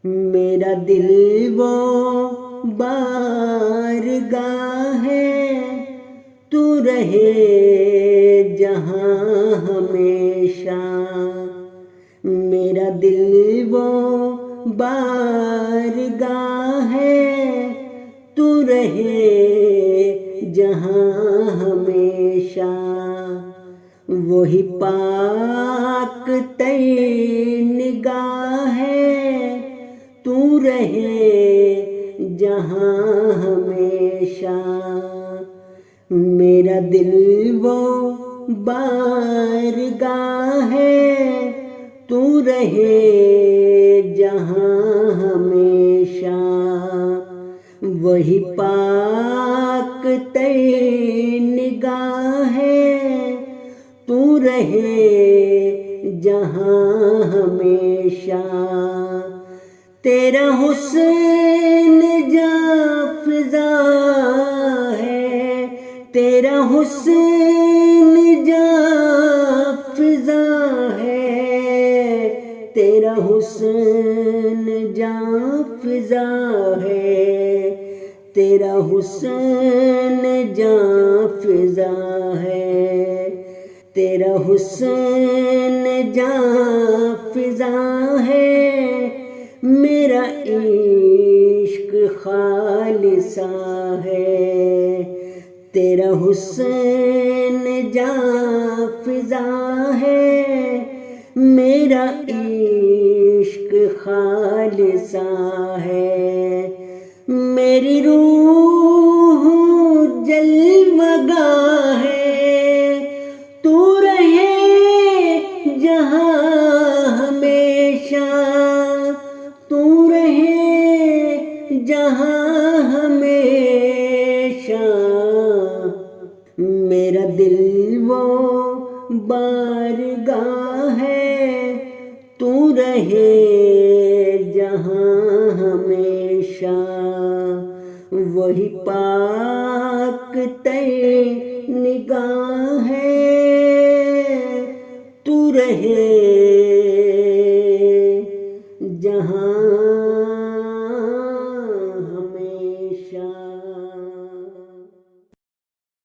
میرا دل وہ بارگاہ ہے، تو رہے جہاں ہمیشہ۔ میرا دل وہ بارگاہ ہے، تو رہے جہاں ہمیشہ۔ وہی پاک تر نگاہ ہے، تو رہے جہاں ہمیشہ۔ میرا دل وہ بارگاہ ہے، تو رہے جہاں ہمیشہ۔ وہی پاک تر نگاہ ہے، تو رہے جہاں ہمیشہ۔ تیرا حسن جاں فضا ہے، تیرا حسن جاں فضا ہے، تیرا حسن جاں فضا ہے، تیرا حسن جاں فضا ہے، تیرا حسن جاں فضا ہے۔ میرا عشق خالصہ ہے، تیرا حسن جاں فضا ہے، میرا عشق خالصہ ہے۔ میری روح جلوگاہ ہے، تو رہے جہاں ہمیشہ، تو رہے جہاں ہمیشہ۔ میرا دل وہ بارگاہ ہے، تو رہے جہاں ہمیشہ۔ وہی پاک تر نگاہ ہے، تو رہے